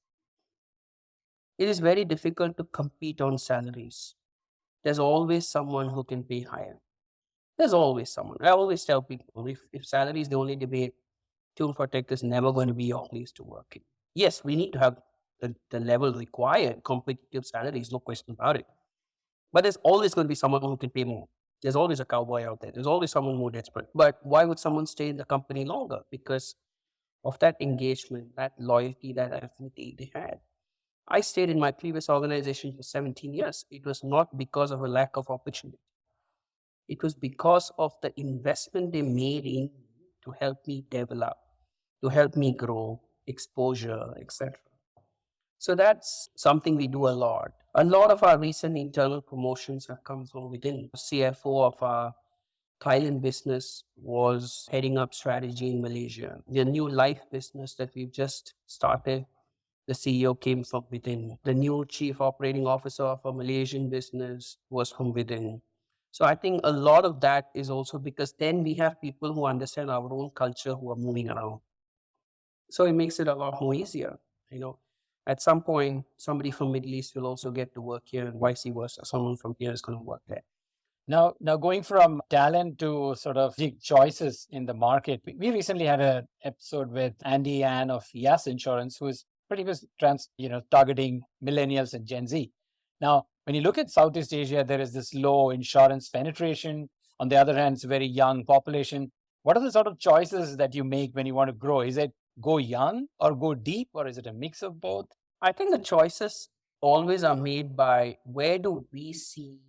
Speaker 1: it is very difficult to compete on salaries. There's always someone who can pay higher. There's always someone. I always tell people if salary is the only debate, Tune for Tech is never going to be your place to work in. Yes, we need to have the level required, competitive salaries, no question about it. But there's always going to be someone who can pay more. There's always a cowboy out there. There's always someone more desperate. But why would someone stay in the company longer? Because of that engagement, that loyalty, that affinity they had. I stayed in my previous organization for 17 years. It was not because of a lack of opportunity. It was because of the investment they made in to help me develop, to help me grow, exposure, etc. So that's something we do a lot. A lot of our recent internal promotions have come from within. CFO of our Thailand business was heading up strategy in Malaysia. The new life business that we've just started, the CEO came from within. The new chief operating officer of a Malaysian business was from within. So I think a lot of that is also because then we have people who understand our own culture who are moving around. So it makes it a lot more easier. You know, at some point, somebody from Middle East will also get to work here, and vice versa. Someone from here is going to work there.
Speaker 3: Now going from talent to sort of big choices in the market, we recently had an episode with Andy Ann of Yas Insurance, who is pretty much targeting millennials and Gen Z. Now, when you look at Southeast Asia, there is this low insurance penetration. On the other hand, it's a very young population. What are the sort of choices that you make when you want to grow? Is it go young or go deep, or is it a mix of both?
Speaker 1: I think the choices always are made by where do we see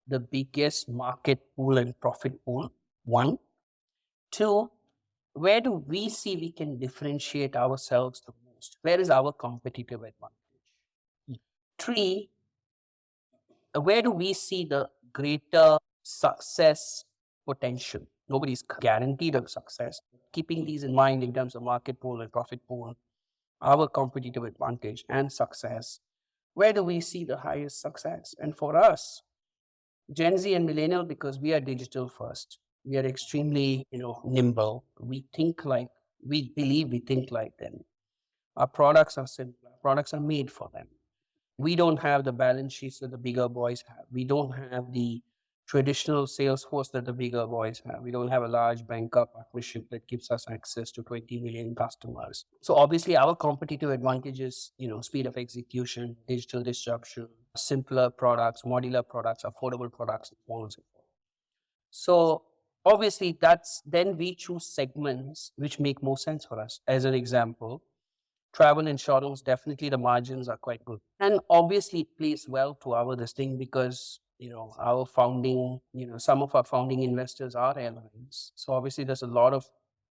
Speaker 1: the biggest market pool and profit pool? One. Two, where do we see we can differentiate ourselves the most? Where is our competitive advantage? Three, where do we see the greater success potential? Nobody's guaranteed of success. Keeping these in mind in terms of market pool and profit pool, our competitive advantage and success, where do we see the highest success? And for us, Gen Z and millennial, because we are digital first, we are extremely, nimble. We believe we think like them. Our products are simple. Our products are made for them. We don't have the balance sheets that the bigger boys have. We don't have the traditional sales force that the bigger boys have. We don't have a large banker partnership that gives us access to 20 million customers. So obviously our competitive advantage is, speed of execution, digital disruption, simpler products, modular products, affordable products, and so on and so forth. So obviously then we choose segments which make more sense for us. As an example, travel insurance, definitely the margins are quite good. And obviously it plays well to our this thing because, our founding, some of our founding investors are airlines. So obviously there's a lot of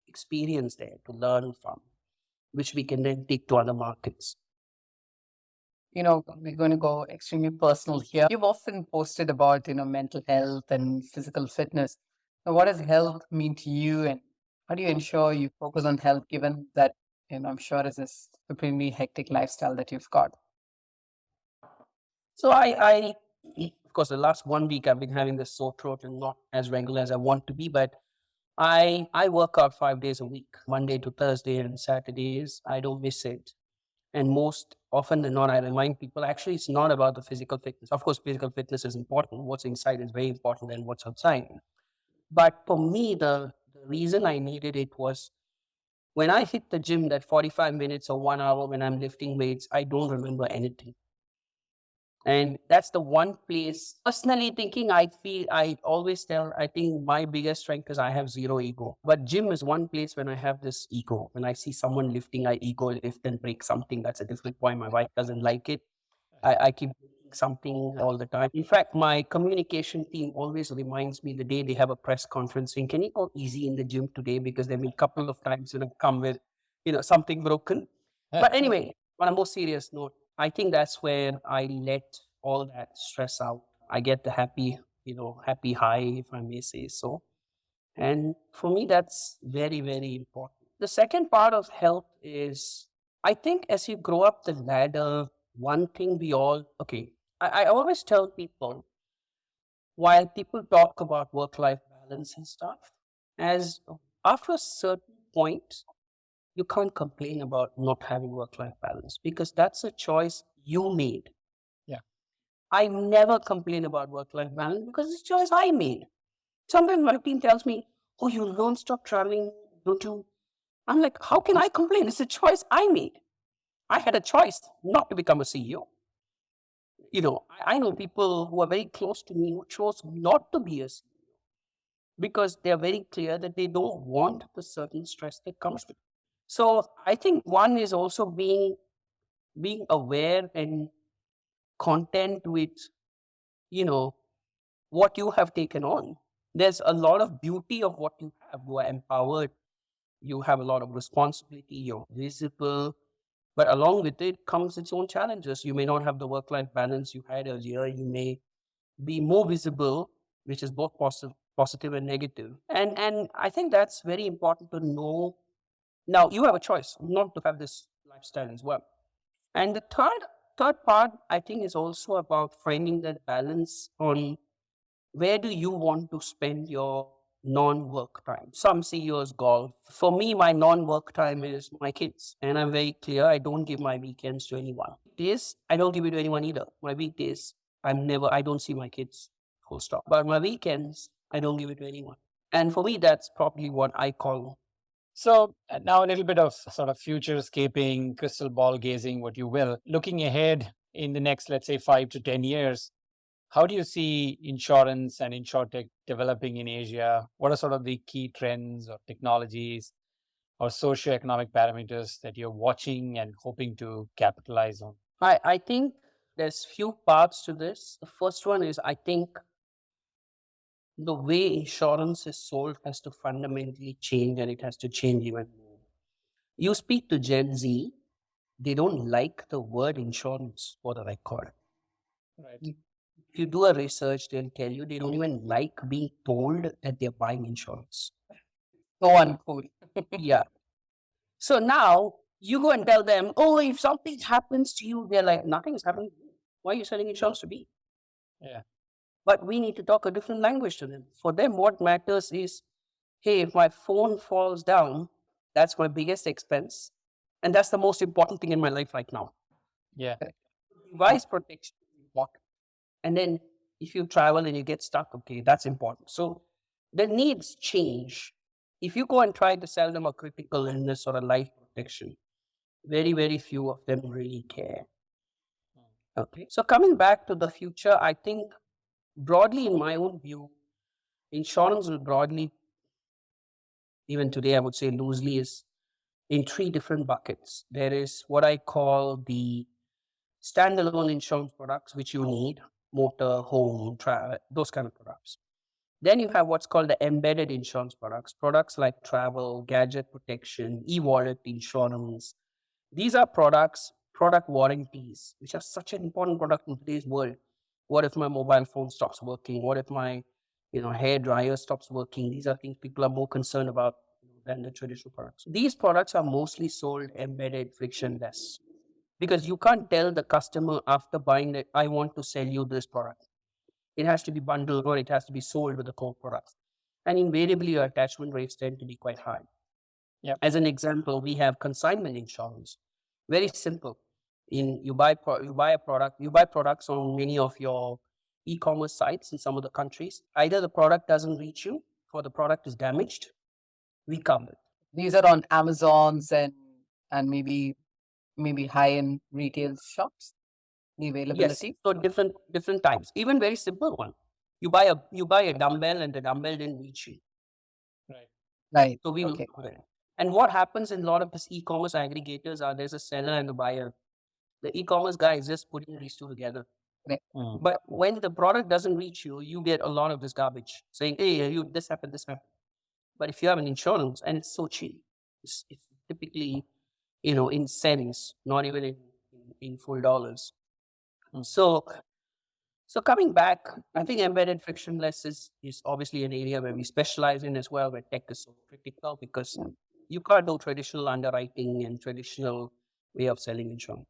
Speaker 1: experience there to learn from, which we can then take to other markets.
Speaker 2: We're going to go extremely personal here. You've often posted about, mental health and physical fitness. Now, what does health mean to you, and how do you ensure you focus on health given that, I'm sure it's a supremely hectic lifestyle that you've got?
Speaker 1: So I, of course, the last 1 week I've been having this sore throat and not as regular as I want to be, but I work out 5 days a week, Monday to Thursday and Saturdays. I don't miss it. And most often than not, I remind people actually it's not about the physical fitness. Of course, physical fitness is important. What's inside is very important than what's outside. But for me, the reason I needed it was when I hit the gym that 45 minutes or 1 hour when I'm lifting weights, I don't remember anything. And that's the one place, personally thinking, I always tell, I think my biggest strength is I have zero ego. But gym is one place when I have this ego. When I see someone lifting, I ego lift and break something. That's a different point. My wife doesn't like it. I keep doing something all the time. In fact, my communication team always reminds me the day they have a press conference saying, can you go easy in the gym today? Because there have been a couple of times, come with, something broken. But anyway, on a more serious note, I think that's where I let all that stress out. I get the happy high, if I may say so. And for me, that's very, very important. The second part of health is, I think as you grow up the ladder, one thing I always tell people, while people talk about work-life balance and stuff, as after a certain point, you can't complain about not having work-life balance because that's a choice you made.
Speaker 3: Yeah.
Speaker 1: I never complain about work-life balance because it's a choice I made. Sometimes my team tells me, oh, you non-stop traveling, don't you? I'm like, how can I complain? It's a choice I made. I had a choice not to become a CEO. I know people who are very close to me who chose not to be a CEO because they're very clear that they don't want the certain stress that comes with it. So I think one is also being aware and content with, what you have taken on. There's a lot of beauty of what you have. You are empowered. You have a lot of responsibility. You're visible. But along with it comes its own challenges. You may not have the work-life balance you had earlier. You may be more visible, which is both positive and negative. And I think that's very important to know. Now you have a choice not to have this lifestyle as well. And the third part, I think, is also about finding that balance on where do you want to spend your non-work time? Some CEOs golf. For me, my non-work time is my kids. And I'm very clear, I don't give my weekends to anyone. Days, I don't give it to anyone either. My weekdays, I don't see my kids, full stop. But my weekends, I don't give it to anyone. And for me, that's probably what I call.
Speaker 3: So now a little bit of sort of futurescaping, crystal ball gazing, what you will. Looking ahead in the next, let's say, 5 to 10 years, how do you see insurance and insurtech developing in Asia? What are sort of the key trends or technologies or socioeconomic parameters that you're watching and hoping to capitalize on?
Speaker 1: I think there's few parts to this. The first one is I think the way insurance is sold has to fundamentally change, and it has to change even more. You speak to Gen Z, they don't like the word insurance for the record.
Speaker 3: Right.
Speaker 1: If you do a research, they'll tell you they don't even like being told that they're buying insurance.
Speaker 2: So uncool.
Speaker 1: Yeah. So now you go and tell them, oh, if something happens to you, they're like, nothing is happening. Why are you selling insurance to me?
Speaker 3: Yeah.
Speaker 1: But we need to talk a different language to them. For them, what matters is, hey, if my phone falls down, that's my biggest expense. And that's the most important thing in my life right now.
Speaker 3: Yeah.
Speaker 1: Device protection is important. And then if you travel and you get stuck, okay, that's important. So the needs change. If you go and try to sell them a critical illness or a life protection, very, very few of them really care. Okay. So coming back to the future, I think broadly, in my own view, insurance will broadly, even today, I would say loosely, is in three different buckets. There is what I call the standalone insurance products, which you need, motor, home, travel, those kind of products. Then you have what's called the embedded insurance products, products like travel, gadget protection, e-wallet insurance. These are products, product warranties, which are such an important product in today's world. What if my mobile phone stops working? What if my hair dryer stops working? These are things people are more concerned about than the traditional products. These products are mostly sold embedded, frictionless, because you can't tell the customer after buying that I want to sell you this product. It has to be bundled or it has to be sold with the core products. And invariably, your attachment rates tend to be quite high.
Speaker 3: Yep.
Speaker 1: As an example, we have consignment insurance. Very simple. You buy products on many of your e-commerce sites in some of the countries. Either the product doesn't reach you or the product is damaged, we cover it.
Speaker 2: These are on Amazons and maybe high-end retail shops. The
Speaker 1: Yes.
Speaker 2: availability.
Speaker 1: So different types. Even very simple one. You buy a dumbbell and the dumbbell didn't reach you.
Speaker 3: Right.
Speaker 2: Right.
Speaker 1: So we will
Speaker 2: Okay.
Speaker 1: cover it. And what happens in a lot of these e-commerce aggregators are there's a seller and a buyer. The e-commerce guy is just putting these two together.
Speaker 3: Mm.
Speaker 1: But when the product doesn't reach you, you get a lot of this garbage saying, hey, this happened, this happened. But if you have an insurance and it's so cheap, it's typically, in cents, not even in full dollars.
Speaker 3: Mm.
Speaker 1: So coming back, I think embedded frictionless is obviously an area where we specialize in as well, where tech is so critical because you can't do traditional underwriting and traditional way of selling insurance.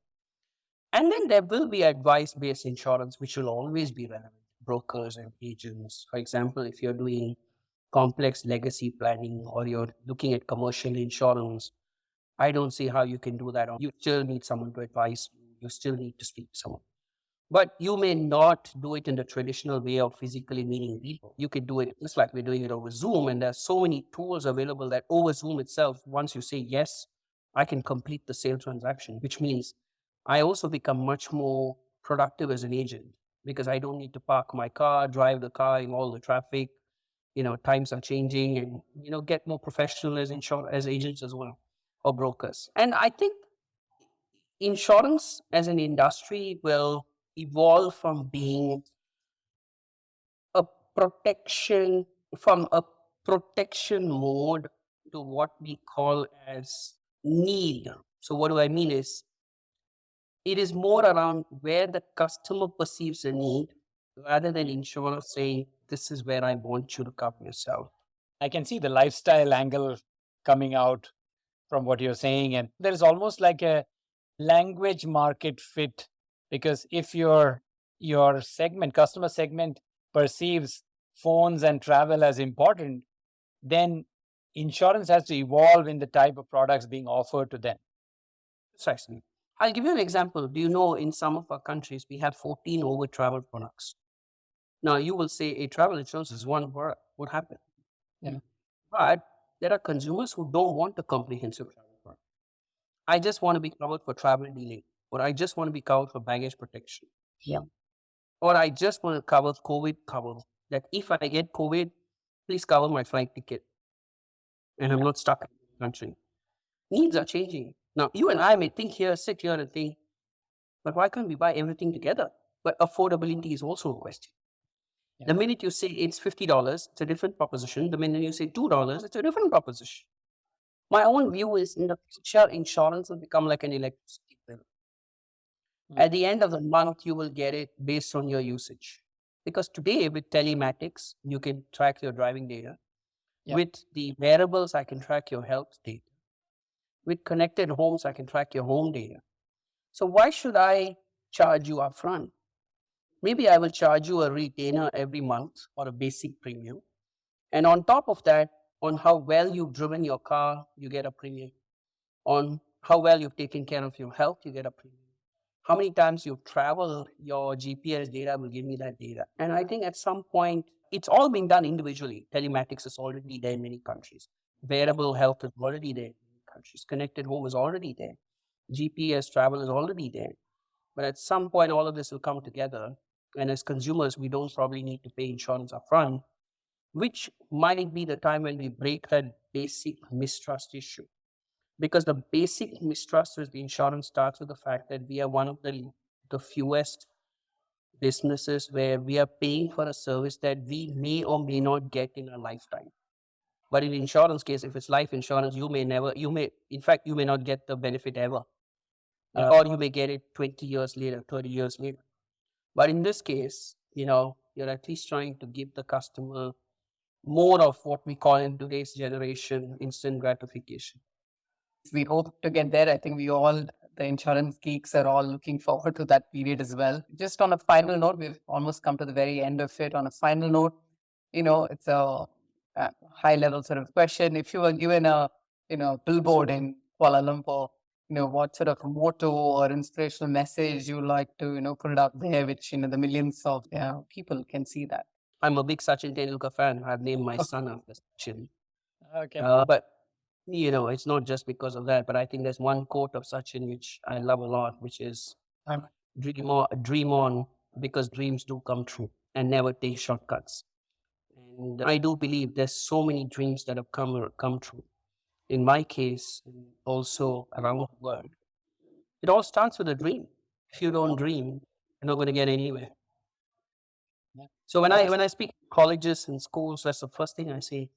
Speaker 1: And then there will be advice-based insurance, which will always be relevant. Brokers and agents. For example, if you're doing complex legacy planning or you're looking at commercial insurance, I don't see how you can do that. You still need someone to advise you. You still need to speak to someone. But you may not do it in the traditional way of physically meeting people. You could do it just like we're doing it over Zoom. And there's so many tools available that over Zoom itself, once you say yes, I can complete the sale transaction, which means I also become much more productive as an agent because I don't need to park my car, drive the car in all the traffic. Times are changing and, get more professional as agents as well or brokers. And I think insurance as an industry will evolve from being a protection from a protection mode to what we call as need. So what do I mean is it is more around where the customer perceives a need rather than insurer saying this is where I want you to cover yourself.
Speaker 3: I can see the lifestyle angle coming out from what you're saying. And there's almost like a language market fit, because if your customer segment perceives phones and travel as important, then insurance has to evolve in the type of products being offered to them.
Speaker 1: Precisely. I'll give you an example. Do you know in some of our countries we have 14 over travel products? Now you will say a travel insurance is one product. What happened?
Speaker 3: Yeah.
Speaker 1: But there are consumers who don't want a comprehensive travel product. I just want to be covered for travel delay, or I just want to be covered for baggage protection.
Speaker 2: Yeah.
Speaker 1: Or I just want to cover COVID cover. That if I get COVID, please cover my flight ticket and I'm not stuck in the country. Needs are changing. Now, you and I may sit here and think, but why can't we buy everything together? But affordability is also a question.
Speaker 3: Yeah.
Speaker 1: The minute you say it's $50, it's a different proposition. The minute you say $2, it's a different proposition. My own view is in the future, insurance will become like an electricity bill. At the end of the month, you will get it based on your usage. Because today, with telematics, you can track your driving data.
Speaker 3: Yeah.
Speaker 1: With the wearables, I can track your health data. With connected homes, I can track your home data. So why should I charge you upfront? Maybe I will charge you a retainer every month or a basic premium. And on top of that, on how well you've driven your car, you get a premium. On how well you've taken care of your health, you get a premium. How many times you've traveled, your GPS data will give me that data. And I think at some point, it's all being done individually. Telematics is already there in many countries. Wearable health is already there in many countries. Connected home is already there. GPS travel is already there. But at some point, all of this will come together. And as consumers, we don't probably need to pay insurance upfront, which might be the time when we break that basic mistrust issue. Because the basic mistrust with the insurance starts with the fact that we are one of the fewest businesses where we are paying for a service that we may or may not get in a lifetime. But in insurance case, if it's life insurance, you may not get the benefit ever. Or you may get it 20 years later, 30 years later. But in this case, you're at least trying to give the customer more of what we call in today's generation instant gratification.
Speaker 2: We hope to get there. I think the insurance geeks are all looking forward to that period as well. Just on a final note, we've almost come to the very end of it. On a final note, it's a high level sort of question. If you were given a, billboard in Kuala Lumpur, what sort of motto or inspirational message you like to, put it out there, which, the millions of people can see that.
Speaker 1: I'm a big Sachin Tendulkar fan. I've named my son after Sachin.
Speaker 3: Okay.
Speaker 1: But it's not just because of that, but I think there's one quote of Sachin which I love a lot, which is dream on, because dreams do come true, and never take shortcuts. And I do believe there's so many dreams that have come true. In my case, and also around the world, it all starts with a dream. If you don't dream, you're not going to get anywhere.
Speaker 3: Yeah.
Speaker 1: So when I speak to colleges and schools, that's the first thing I say.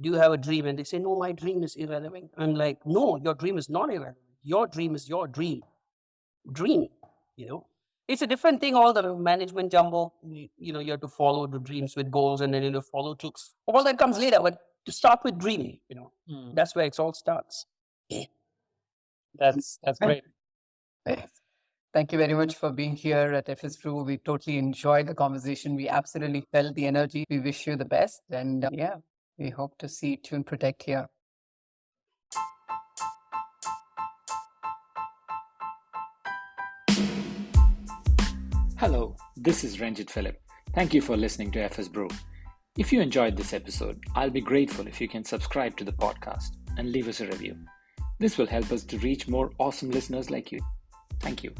Speaker 1: Do you have a dream? And they say, no, my dream is irrelevant. I'm like, no, your dream is not irrelevant. Your dream is your dream. Dream, It's a different thing, all the management jumble. You have to follow the dreams with goals, and then follow to all that comes later. But to start with dreaming, that's where it all starts.
Speaker 3: That's great.
Speaker 2: Thank you very much for being here at FS Brew. We totally enjoyed the conversation. We absolutely felt the energy. We wish you the best. And we hope to see Tune Protect here.
Speaker 4: Hello, this is Ranjit Philip. Thank you for listening to FS Brew. If you enjoyed this episode, I'll be grateful if you can subscribe to the podcast and leave us a review. This will help us to reach more awesome listeners like you. Thank you.